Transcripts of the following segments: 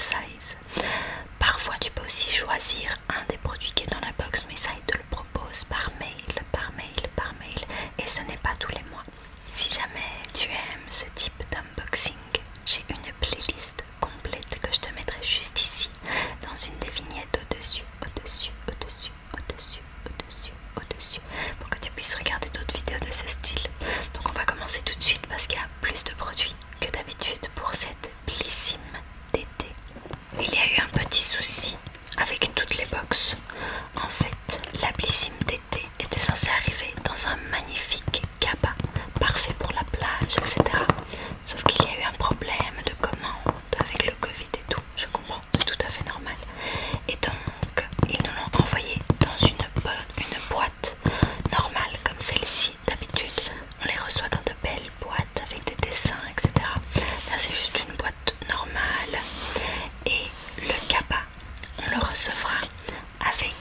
size. Parfois tu peux aussi choisir un des produits qui est dans la box, mais ça il te le propose par mail, et ce n'est pas tous les mois. Si jamais tu aimes ce type d'unboxing, j'ai une playlist complète que je te mettrai juste ici, dans une des vignettes au-dessus, pour que tu puisses regarder d'autres vidéos de ce style. Donc on va commencer tout de suite parce qu'il y a plus de produits que d'habitude pour cette Blissim d'été. Il y a eu un petit souci avec toutes les box. En fait, la Blissim d'été était censée arriver dans un magnifique cabas, parfait pour la plage, etc. Sauf qu'il y a eu un problème de commande avec le Covid et tout. Je comprends, c'est tout à fait normal. Et donc, ils nous l'ont envoyé dans une boîte normale comme celle-ci. D'habitude, on les reçoit dans de belles boîtes avec des dessins, etc. Là, c'est juste une boîte normale. Et le cabas, on le recevra avec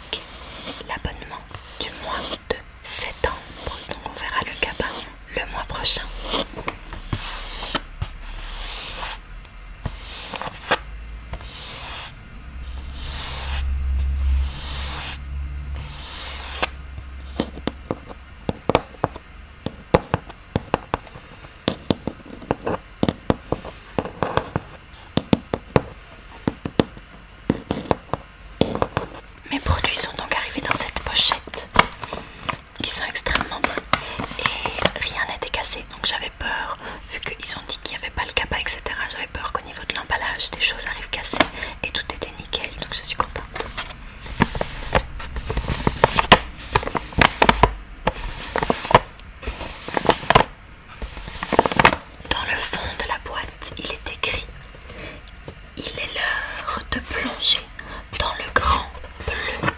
l'abonnement du mois de septembre. Donc on verra le cabas le mois prochain. Mes produits sont donc arrivés dans cette pochette qui sont extrêmement bons et rien n'était cassé, donc j'avais peur, vu qu'ils ont dit qu'il n'y avait pas le cabas, etc. J'avais peur qu'au niveau de l'emballage des choses arrivent cassées, et tout était nickel, donc je suis contente. Dans le fond de la boîte, il est écrit: il est l'heure de plonger dans le grand bleu.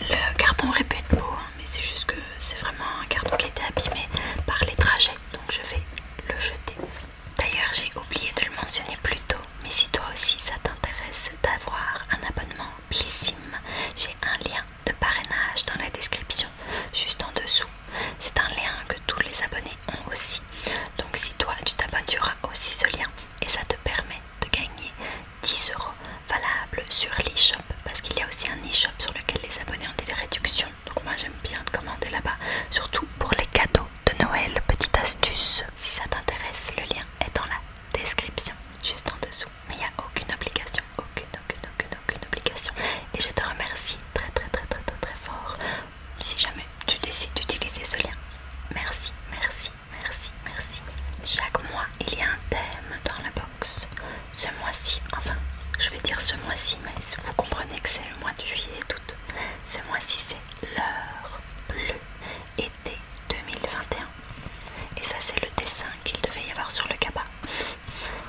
Le carton aurait pu être beau, hein, mais c'est juste que c'est vraiment un carton qui a été abîmé par les trajets, donc je vais le jeter. D'ailleurs, j'ai oublié de le mentionner plus tôt, mais si toi aussi ça t'intéresse d'avoir un abonnement Blissim, j'ai un lien de parrainage dans la description, juste en dessous. C'est un lien que tous les abonnés ont aussi. Donc si toi tu t'abonnes, tu auras aussi ce lien et ça te permet de gagner 10 € valables sur l'e-shop, parce qu'il y a aussi un e-shop sur lequel les abonnés ont des réductions. Donc moi j'aime bien te commander là-bas, surtout pour les cadeaux de Noël. Petite astuce, si ça t'intéresse, le lien est dans la description, juste en dessous. Mais il n'y a aucune obligation, aucune obligation. Et je te remercie très fort si jamais tu décides d'utiliser ce lien. Merci. Chaque mois, il y a un thème dans la box. Ce mois-ci, enfin, je vais dire ce mois-ci, mais vous comprenez que c'est le mois de juillet et d'août. Ce mois-ci, c'est l'heure bleue été 2021. Et ça, c'est le dessin qu'il devait y avoir sur le cabas.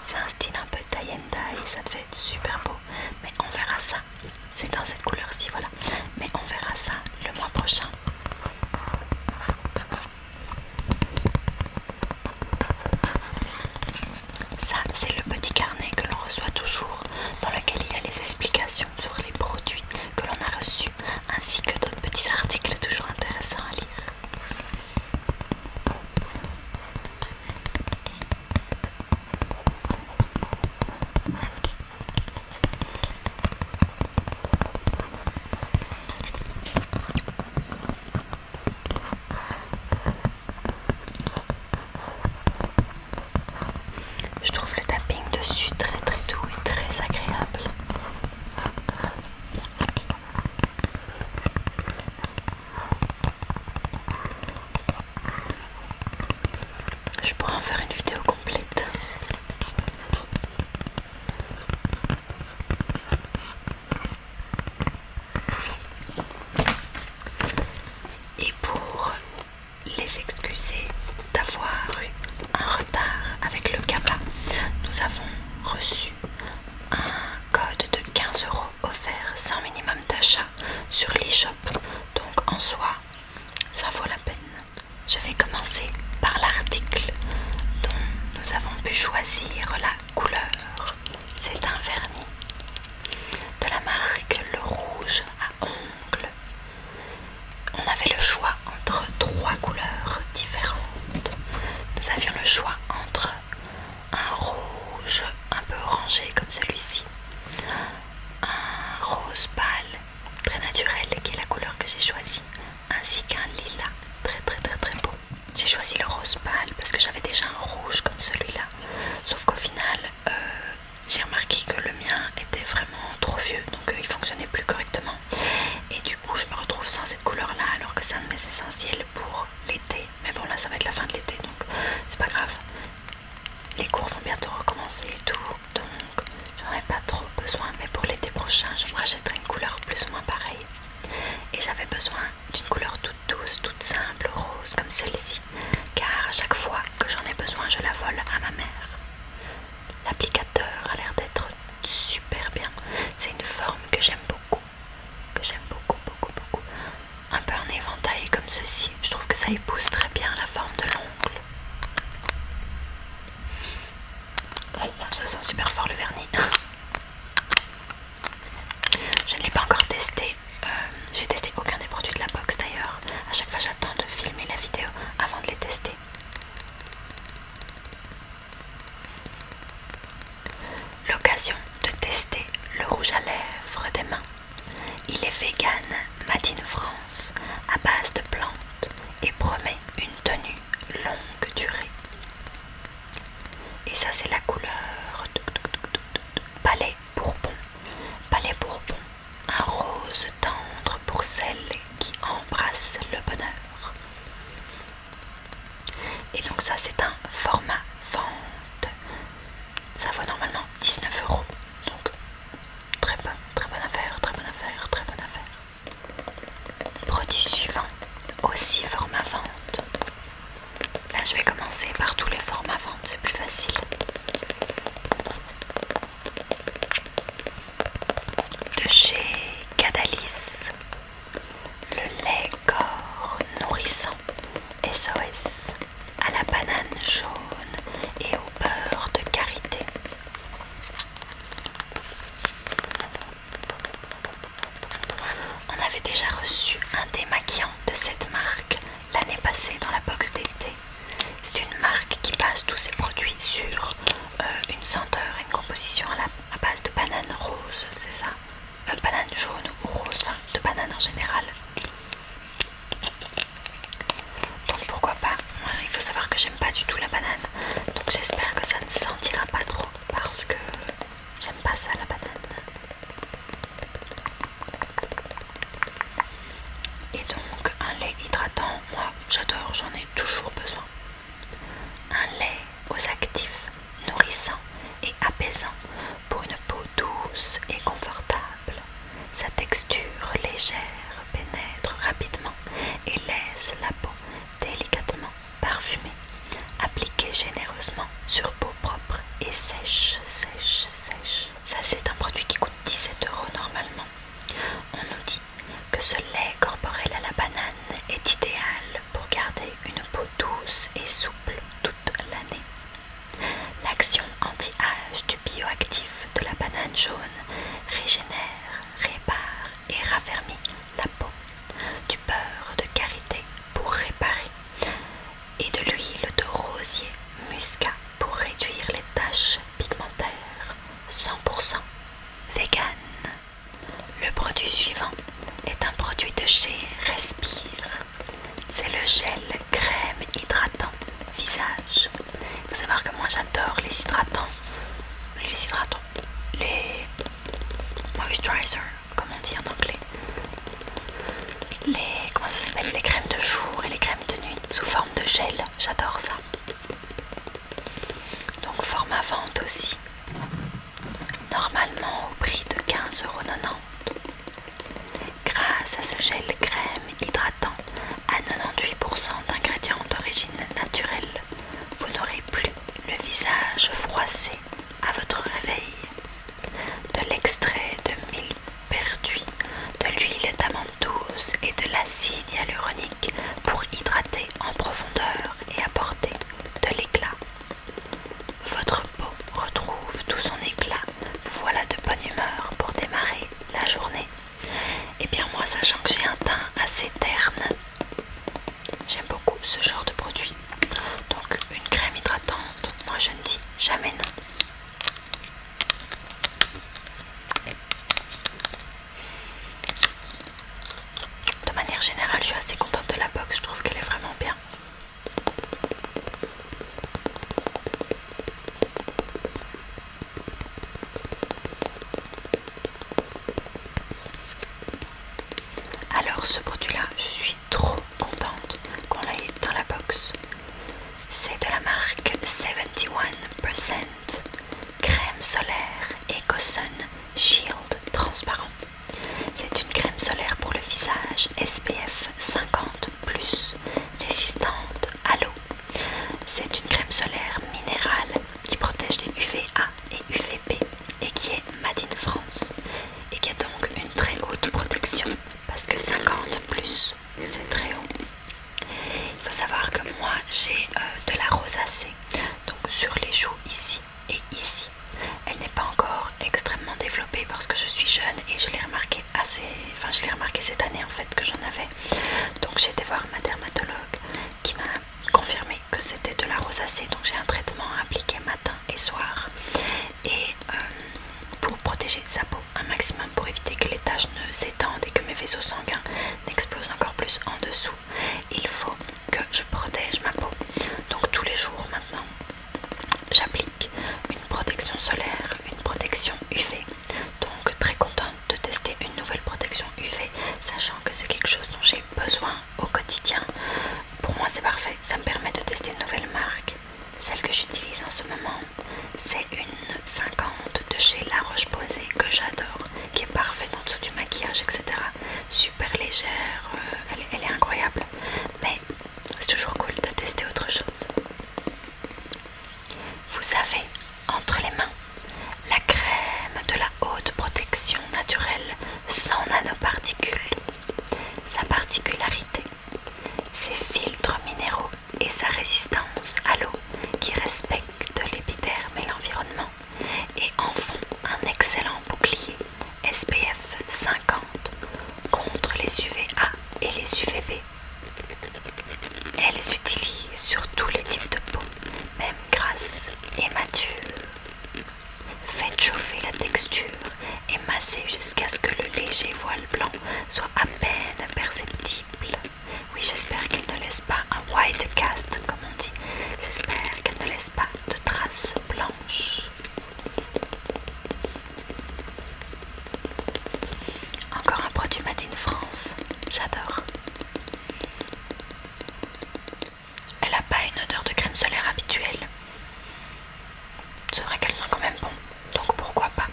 C'est un style un peu tie and dye, ça devait être super beau. Mais on verra ça. C'est dans cette couleur-ci, voilà. Mais on verra ça le mois prochain. Ça, c'est le petit carnet que l'on reçoit toujours, dans lequel il y a les explications sur les produits que l'on a reçus, ainsi que d'autres petits articles toujours intéressants à lire. Je trouve le tapping dessus très doux et très agréable. Je pourrais en faire une vidéo complète. Et pour les excuser d'avoir eu un retard avec le cabas, nous avons reçu un code de 15 € offert sans minimum d'achat sur l'e-shop. Donc en soi, ça vaut la peine. Je vais commencer par l'article dont nous avons pu choisir la couleur. C'est un vernis de la marque Le Rouge à ongles. On avait le choix entre 3 couleurs différentes. Nous avions le choix entre un rouge un orangé comme celui-ci, un rose pâle très naturel qui est la couleur que j'ai choisie, ainsi qu'un lilas très beau. J'ai choisi le rose pâle parce que j'avais déjà un rouge comme celui-là, sauf qu'au final j'ai remarqué que le mien était vraiment trop vieux, donc il fonctionnait plus correctement, et du coup je me retrouve sans cette couleur là alors que c'est un de mes essentiels pour l'été. Mais bon, là ça va être la fin de l'été, donc c'est pas grave, les cours vont bientôt recommencer et tout, donc j'en ai pas trop besoin. Mais pour l'été prochain je me rachèterai une couleur plus ou moins pareille, et j'avais besoin d'une couleur toute douce, toute simple, rose comme celle-ci, car à chaque fois que j'en ai besoin je la vole à ma mère. L'applicateur a l'air d'être super bien, c'est une forme que j'aime beaucoup, un peu en éventail comme ceci. Je trouve que ça épouse très bien la forme de l'ongle. Ça sent super fort le vernis. Je ne l'ai pas encore testé. J'ai testé aucun des produits de la box d'ailleurs. À chaque fois j'attends de filmer la vidéo avant de les tester. L'occasion de tester le rouge à lèvres des mains. Il est vegan, made in France, à base de plantes et promet une tenue longue durée. Et ça c'est la couleur Palais Bourbon. Palais Bourbon, un rose tendre pour celles qui embrassent le bonheur. Et donc ça c'est un format vente. Ça vaut normalement 19 €. Donc très bonne affaire. Produit suivant, aussi format vente. Là je vais commencer par tous les formats vente, c'est plus facile. De chez Cadalis, le lait corps nourrissant SOS à la banane jaune et au beurre de karité. On avait déjà reçu un démaquillant de cette marque l'année passée dans la box d'été. C'est une marque qui base tous ses produits sur une senteur et une composition à base de banane rose, c'est ça? Banane jaune ou rose, enfin de banane en général. Donc pourquoi pas? Moi, il faut savoir que j'aime pas du tout la banane, donc j'espère que ça ne sentira pas trop parce que j'aime pas ça la banane. Et donc un lait hydratant, moi j'adore, j'en ai toujours besoin. Un lait aux actifs, nourrissant et apaisant pour une peau douce et confortable. Sa texture légère pénètre rapidement et laisse la peau délicatement parfumée. Appliquée généreusement sur peau propre et sèche. Ça c'est un produit qui coûte 17 € normalement. On nous dit que ce lait corporel à la banane est idéal pour garder une peau douce et souple toute l'année. L'action anti-âge du bioactif de la banane jaune régénère, répare et raffermit la peau. Du beurre de karité pour réparer et de l'huile de rosier muscat pour réduire les taches pigmentaires. 100% vegan. Le produit suivant est un produit de chez Respire. C'est le gel crème hydratant visage. Il faut savoir que moi j'adore les hydratants, les moisturizer, comme on dit en anglais. Comment ça s'appelle, les crèmes de jour et les crèmes de nuit sous forme de gel, j'adore ça. Donc format vente aussi, normalement au prix de 15,90 €. Grâce à ce gel crème hydratant à 98% d'ingrédients d'origine naturelle, vous n'aurez plus le visage froissé à votre réveil. De l'extrait de millepertuis, de l'huile d'amande douce et de l'acide hyaluronique pour hydrater en profondeur et apporter de l'éclat. Votre peau retrouve tout son éclat. Vous voilà de bonne humeur pour démarrer la journée. Et bien moi, sachant que j'ai un teint assez terne, j'aime beaucoup ce genre de produit. Donc une crème hydratante, moi je ne dis jamais non. 71% crème solaire EcoSun Shield transparent. C'est une crème solaire pour le visage SPF 50+, résistante à l'eau. C'est une crème solaire minérale qui protège des UVA et UVB et qui est made in France et qui a donc une très haute protection parce que 50+, c'est très haut. Il faut savoir que moi j'ai de la rosacée, donc sur les joues ici et ici. Elle n'est pas encore extrêmement développée parce que je suis jeune et je l'ai remarqué je l'ai remarqué cette année en fait que j'en avais. Donc j'ai été voir ma dermatologue qui m'a confirmé que c'était de la rosacée, donc j'ai un traitement appliqué matin et soir et pour protéger sa peau un maximum pour éviter que les taches ne s'étendent et que mes vaisseaux sanguins n'explosent encore plus en dessous. Il faut que je protège ma peau, donc tous les jours maintenant j'applique une protection solaire, une protection UV. Donc très contente de tester une nouvelle protection UV, sachant que c'est quelque chose dont j'ai besoin au quotidien. Pour moi c'est parfait, ça me permet de tester une nouvelle marque. Celle que j'utilise en ce moment, c'est une 50 de chez La Roche-Posay que j'adore, qui est parfaite en dessous du maquillage, etc. Super légère, elle est incroyable, mais c'est toujours cool de tester autre chose. Vous avez entre les mains la crème de la haute protection naturelle sans nanoparticules. Sa particularité, ses filtres minéraux et sa résistance à l'eau qui respecte l'épiderme et l'environnement et en font un excellent bouclier SPF 50 contre les UVA et les UVB. Elle s'utilise sur tous les types de peau, même grasse et mature. Faites chauffer la texture et massez jusqu'à ce que le léger voile blanc soit à peine perceptible. Oui, j'espère qu'elle ne laisse pas un white cast comme on dit. J'espère qu'elle ne laisse pas de traces blanches. Encore un produit made in France, j'adore. Elle n'a pas une odeur de crème solaire habituelle. C'est vrai qu'elles sont quand même bonnes, donc pourquoi pas.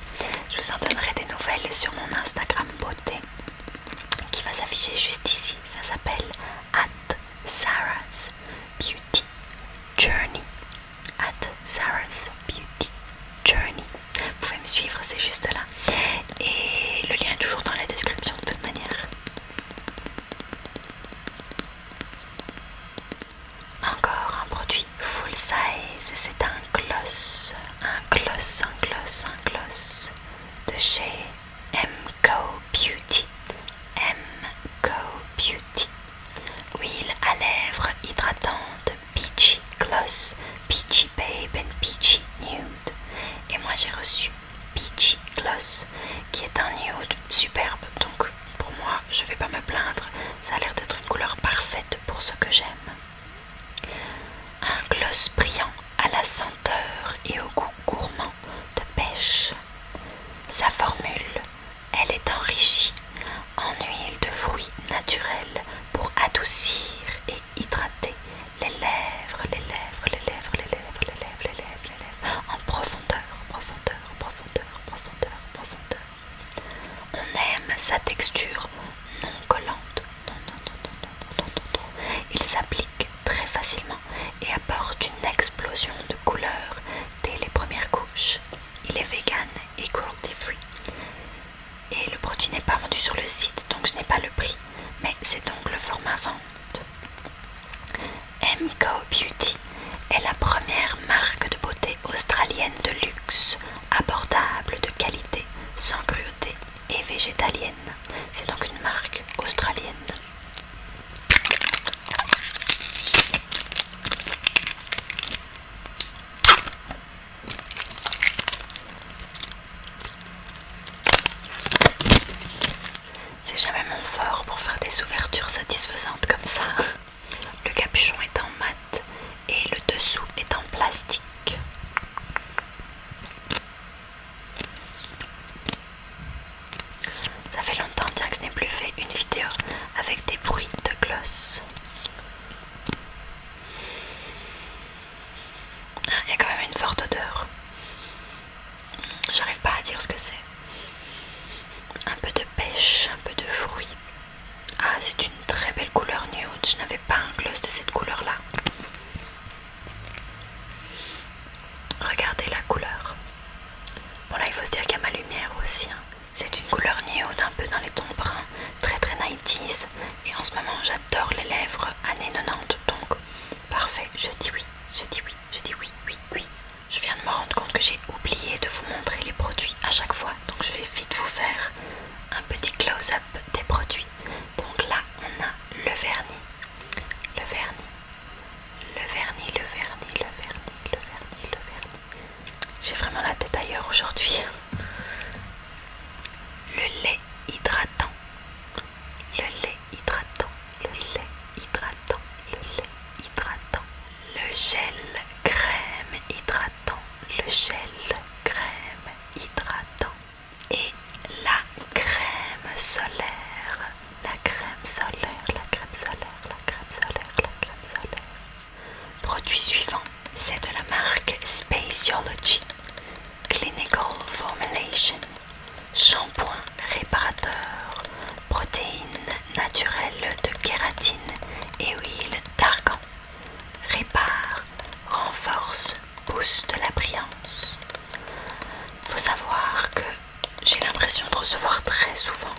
Je vous en donnerai des nouvelles sur mon Instagram beauté qui va s'afficher juste ici. Ça s'appelle @Sarah's Beauty Journey. @Sarah's Beauty Journey. Vous pouvez me suivre, c'est juste là. Et le lien est toujours dans la description de toute manière. Encore un produit full size, c'est un gloss de chez MCO Beauty. Huile à lèvres hydratante Peachy Gloss, Peachy Babe and Peachy Nude. Et moi j'ai reçu Peachy Gloss qui est un nude superbe, donc pour moi je vais pas me plaindre, ça a l'air d'être une couleur parfaite pour ce que j'aime. Un gloss brillant à la senteur et au goût gourmand de pêche. Sa formule, elle est enrichie en huile de fruits naturels pour adoucir et hydrater les lèvres, en profondeur. On aime sa texture non collante. Il s'applique très facilement et apporte une explosion de couleurs dès les premières couches. Il est vegan et cruelty free. Et le produit n'est pas vendu sur le site, donc je n'ai pas le prix, mais c'est donc le format vente. MCO Beauty est la première marque de beauté australienne de luxe, abordable, de qualité, sans cruauté et végétalienne. C'est donc une marque australienne. C'est jamais mon fort pour faire des ouvertures satisfaisantes comme ça. Le capuchon est en mat et le dessous est en plastique. Ça fait longtemps bien que je n'ai plus fait une vidéo avec des bruits de gloss. Ah, il y a quand même une forte odeur. J'arrive pas à dire ce que c'est. Un peu de pêche, un peu de fruits. Ah, c'est une très belle couleur nude. Je n'avais pas un gloss de cette couleur-là. Regardez la couleur. Bon là, il faut se dire qu'il y a ma lumière aussi. Hein. C'est une couleur nude, un peu dans les tons bruns, très très 90s. Et en ce moment, j'adore les lèvres années 90. Donc, parfait. Je dis oui, je dis oui, je dis oui, oui, oui. Je viens de me rendre compte que j'ai oublié de vous montrer les produits à chaque fois. Donc, je vais vite vous faire un petit close-up des produits. Donc là, on a le vernis, le vernis, le vernis, le vernis, le vernis, le vernis, le vernis. J'ai vraiment la tête ailleurs aujourd'hui. Le lait hydratant, le lait hydratant, le lait hydratant, le lait hydratant, le gel crème hydratant, le gel crème hydratant et la crème solaire, la crème solaire, la crème solaire, la crème solaire, la crème solaire. Produit suivant, c'est de la marque Spaceology Clinical Formulation. Shampoing réparateur, protéines naturelles de kératine et huile d'argan. Répare, renforce, booste la brillance. Faut savoir que j'ai l'impression de recevoir très souvent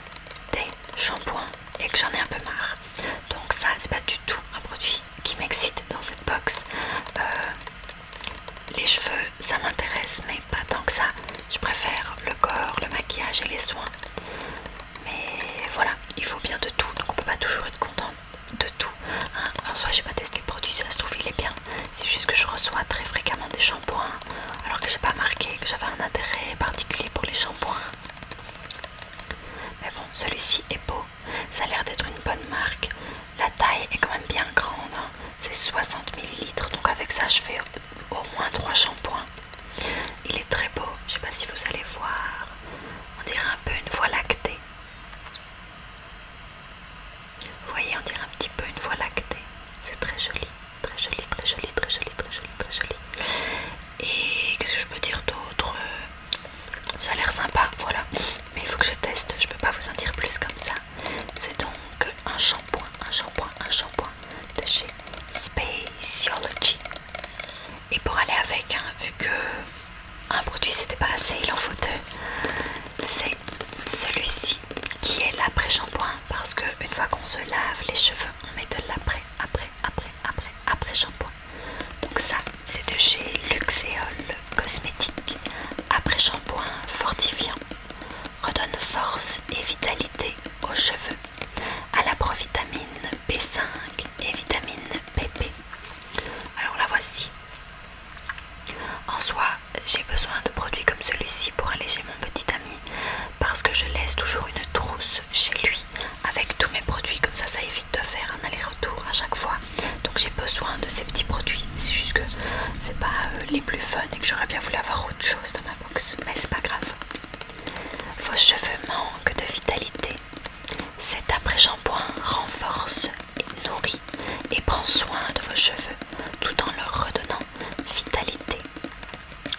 des shampoings et que j'en ai un peu marre. Donc ça, c'est pas du tout un produit qui m'excite dans cette box. Les cheveux, ça m'intéresse, mais pas tant que ça. Je préfère le corps, le maquillage et les soins. Mais voilà, il faut bien de tout, donc on peut pas toujours être content de tout. Hein, en soi, j'ai pas testé le produit, ça se trouve il est bien. C'est juste que je reçois très fréquemment des shampoings, alors que j'ai pas marqué que j'avais un intérêt particulier pour les shampoings. Mais bon, celui-ci est beau, ça a l'air d'être une bonne marque. La taille est quand même bien grande, hein. C'est 60 ml, donc avec ça je fais au moins 3 shampoings. Il est très beau, je sais pas si vous allez voir, on dirait un peu une voie lactée. Vous voyez, on dirait un petit peu une voie lactée. C'est très joli, très joli, très joli, très joli, très joli, très joli. Et qu'est-ce que je peux dire d'autre? Ça a l'air sympa, voilà. Mais il faut que je teste, je peux pas vous en dire plus comme ça. C'est donc un shampoing de chez Spaceology. Et pour aller avec, hein, vu que un produit c'était pas assez, il en faut deux. C'est celui-ci qui est l'après-shampoing, parce que une fois qu'on se lave les cheveux, on met de après shampoing. Donc ça, c'est de chez Luxéol Cosmétique. Après shampoing fortifiant, redonne force et vitalité aux cheveux, à la provitamine B5 et vitamine PP. Alors la voici. En soi, j'ai besoin de produits comme celui-ci pour alléger mon petit ami, parce que je laisse toujours une trousse chez lui avec tous mes produits, comme ça évite de faire un aller-retour à chaque fois. Donc j'ai besoin de ces petits produits. C'est juste que c'est pas les plus fun et que j'aurais bien voulu avoir autre chose dans ma box, mais c'est pas grave. Vos cheveux manquent de vitalité. Cet après-shampoing renforce et nourrit et prend soin de vos cheveux tout en leur redonnant vitalité.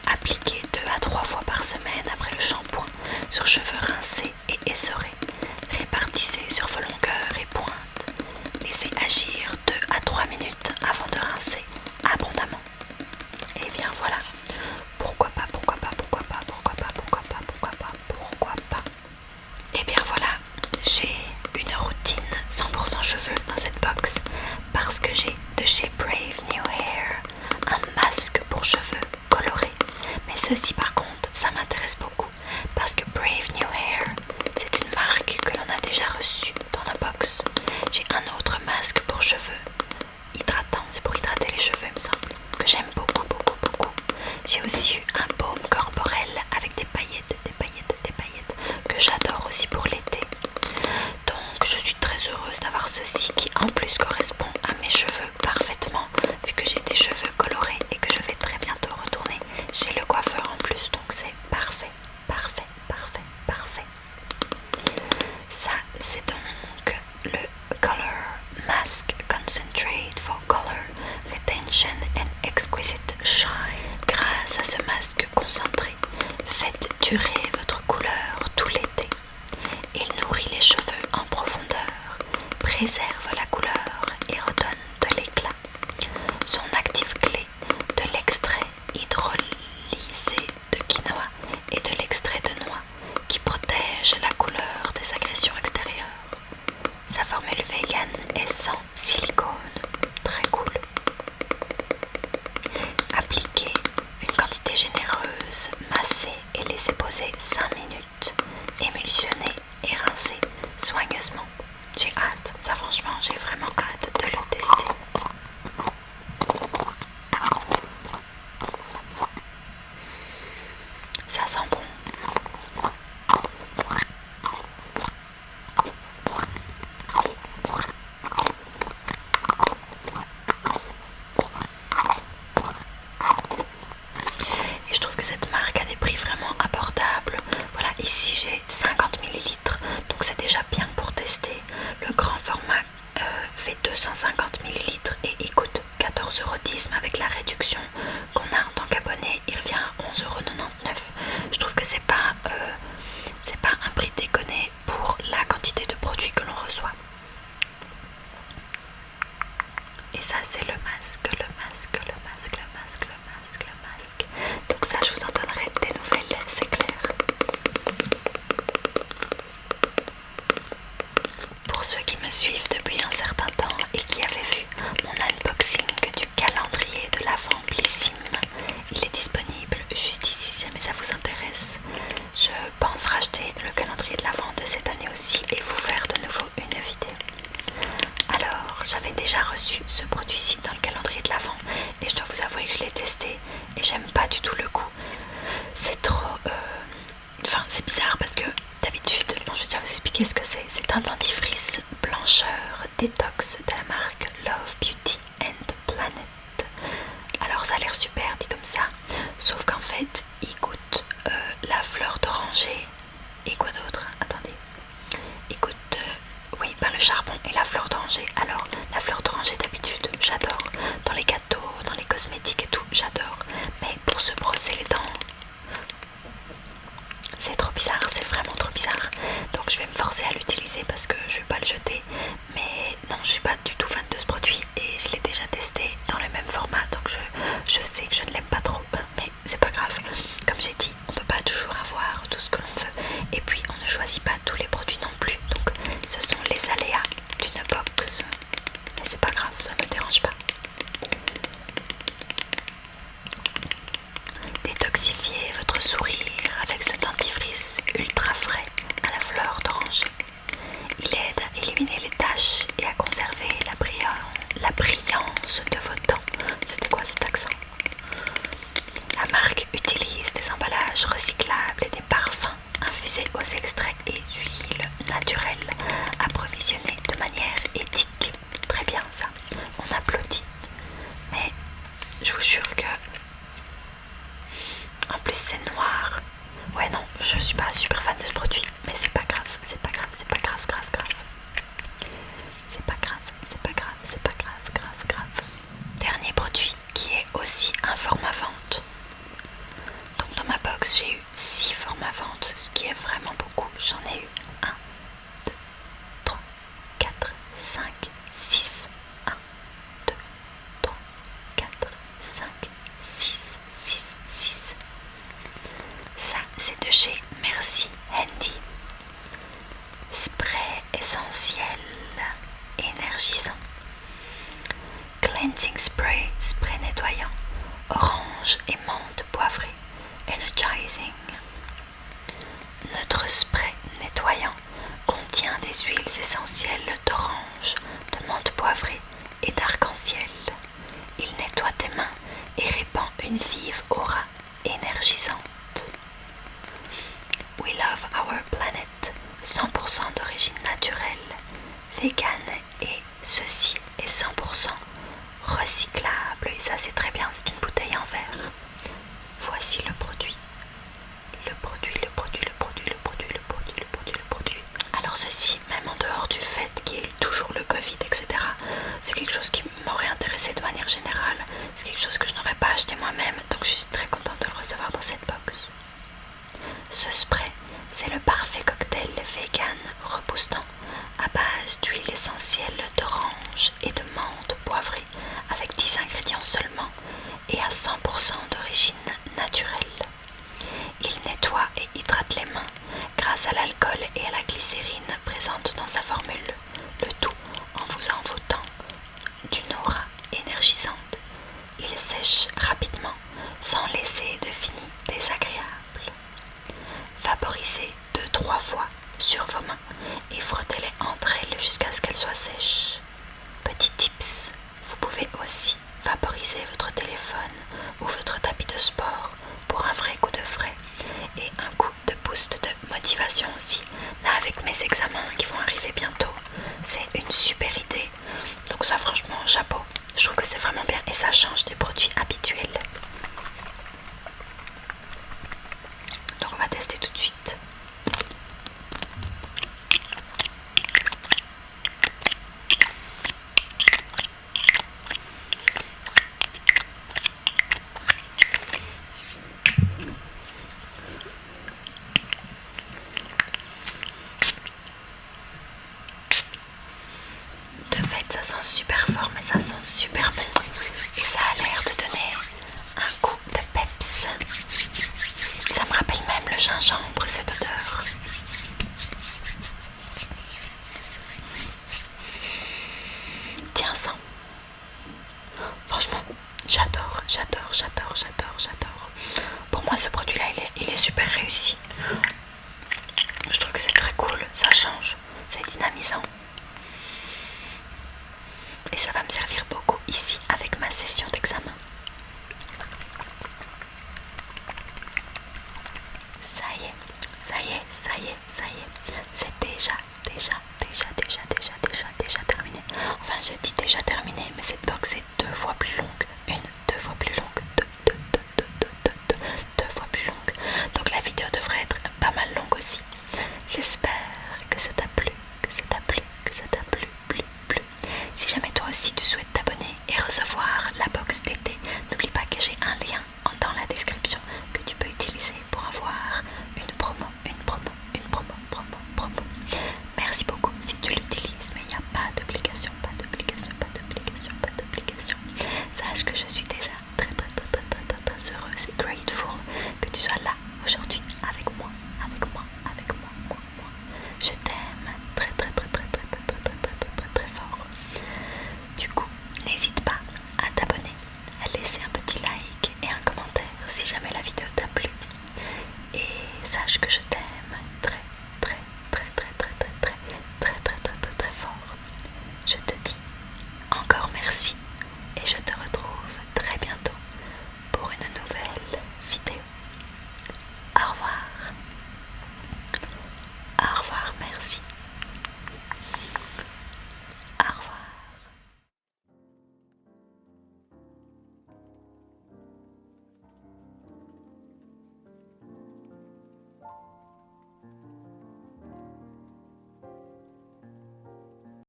Appliquez 2 à 3 fois par semaine après le shampoing sur cheveux rincés et essorés. Répartissez sur vos longueurs et pointes. Laissez agir 2 à 3 minutes avant de rincer abondamment. Et bien voilà. Pourquoi pas, pourquoi pas, pourquoi pas, pourquoi pas, pourquoi pas, pourquoi pas, pourquoi pas. Et bien voilà, j'ai une routine 100% cheveux dans cette box parce que j'ai de chez Brave New Hair un masque pour cheveux colorés. Mais ceci par contre, ça m'intéresse beaucoup parce que Brave New Hair, c'est une marque que l'on a déjà reçue dans la box. J'ai un autre masque pour cheveux hydratant, c'est pour hydrater les cheveux il me semble, que j'aime beaucoup, beaucoup, beaucoup. J'ai aussi eu un baume corporel avec des paillettes, que j'adore aussi pour l'été. Donc je suis très heureuse d'avoir ceci qui en plus correspond à mes cheveux parfaitement, vu que j'ai des cheveux colorés et que je vais très bientôt retourner chez le coiffeur en plus, donc c'est parfait, parfait, parfait, parfait. Ça c'est donc le Color Mask Concentrate for Color Retention and Exquisite Shine. grâce à ce masque concentré, faites durer votre couleur tout l'été. Il nourrit les cheveux en profondeur, préserve la couleur et redonne de l'éclat. Son actif clé, de l'extrait hydrolysé de quinoa et de l'extrait de noix qui protège la couleur des agressions extérieures. Sa formule vegan est sans silicone, très cool. Appliquez une quantité généreuse, massez et laissez poser 5 minutes. Émulsionnez et rincez soigneusement. J'ai hâte, ça franchement j'ai vraiment hâte de le tester. Ça sent bon. Et je trouve que cette marque a des prix vraiment abordables. Voilà, ici j'ai 50 ml, donc c'est déjà bien pour tester. Le grand format fait 250 ml et il coûte 14,10 € mais avec la réduction qu'on a en tant qu'abonné, il revient à 11,99 €. Je trouve que c'est pas un prix déconné pour la quantité de produits que l'on reçoit. Et ça c'est le masque. Donc ça je vous en donnerai des nouvelles, c'est clair. Pour ceux qui me suivent depuis un certain temps et qui avaient vu mon unboxing du calendrier de l'Avent Blissim, il est disponible juste ici si jamais ça vous intéresse. Je pense racheter le calendrier de l'Avent de cette année aussi et vous faire de nouveau une vidéo. Alors, j'avais déjà reçu ce produit-ci dans le calendrier de l'Avent et je dois vous avouer que je l'ai testé et j'aime pas du tout le goût. C'est trop... Enfin, c'est bizarre parce que d'habitude, bon, je vais déjà vous expliquer ce que c'est. C'est un dentifrice blancheur détox de la marque Love Beauty and Planet. Alors ça a l'air super dit comme ça, sauf qu'en fait, il goûte la fleur d'oranger et quoi d'autre? Attendez. Il goûte... oui, le charbon et la fleur d'oranger. Alors, la fleur d'oranger d'habitude, j'adore. Dans les gâteaux, dans les cosmétiques et tout, j'adore. Mais pour se brosser les dents, c'est trop bizarre, c'est vraiment trop bizarre. Donc je vais me forcer à l'utiliser parce que je vais pas le jeter. Mais non, je suis pas du tout fan de ce produit et je l'ai déjà testé dans le même format. Donc je sais que je ne l'aime pas trop. Mais c'est pas grave. Comme j'ai dit, on peut pas toujours avoir tout ce que l'on veut. Et puis on ne choisit pas tous les produits non plus. Donc ce sont les aléas d'une box. Mais c'est pas grave, ça me dérange pas. Détoxifiez votre sourire avec ce dentifrice ultra frais à la fleur d'oranger. Il aide à éliminer les taches et à conserver la brillance de vos dents. C'était quoi cet accent? La marque utilise des emballages recyclables et des parfums infusés aux extraits et huiles naturelles approvisionnés de manière éthique. Très bien ça, on applaudit. Mais je vous jure que en plus c'est noir. Ouais non, je suis pas super fan de ce produit, mais c'est pas grave, c'est pas grave. Dernier produit qui est aussi un format vente. Donc dans ma box j'ai eu 6 formats vente, ce qui est vraiment beaucoup. J'en ai eu 1, 2, 3, 4, 5, 6. 1, 2, 3, 4, 5, 6. Ça c'est de chez Merci Handy. Spray essentiel énergisant. Cleansing spray, spray nettoyant. Orange et menthe poivrée. Energizing. Notre spray nettoyant contient des huiles essentielles d'orange, de menthe poivrée et d'arc-en-ciel. Il nettoie tes mains et répand une vive aura énergisante. We love our planet, 100% d'origine naturelle, vegan et ceci est 100% recyclable. Et ça c'est très bien, c'est une bouteille en verre. Voici le produit. Alors ceci, même en dehors du fait qu'il y ait toujours le Covid, etc., c'est quelque chose qui m'aurait intéressé de manière générale. C'est quelque chose que je n'aurais pas acheté moi-même, donc je suis très contente de laisser de fini désagréable. Vaporisez 2-3 fois sur vos mains et frottez-les entre elles jusqu'à ce qu'elles soient sèches. Petit tips, vous pouvez aussi vaporiser votre téléphone ou votre tapis de sport pour un vrai coup de frais et un coup de boost de motivation aussi. Là, avec mes examens qui vont arriver bientôt, c'est une super idée. Donc ça, franchement, chapeau. Je trouve que c'est vraiment bien et ça change des produits habituels. Donc on va tester tout de suite. De fait, ça sent super fort, mais ça sent super bon. Et ça a l'air de donner un goût de peps. Ça me rappelle même le gingembre, cette odeur. Tiens, sens. Franchement, j'adore. Pour moi, ce produit-là, il est super réussi. Je trouve que c'est très cool, ça change, c'est dynamisant. Et ça va me servir beaucoup ici avec ma session d'examen.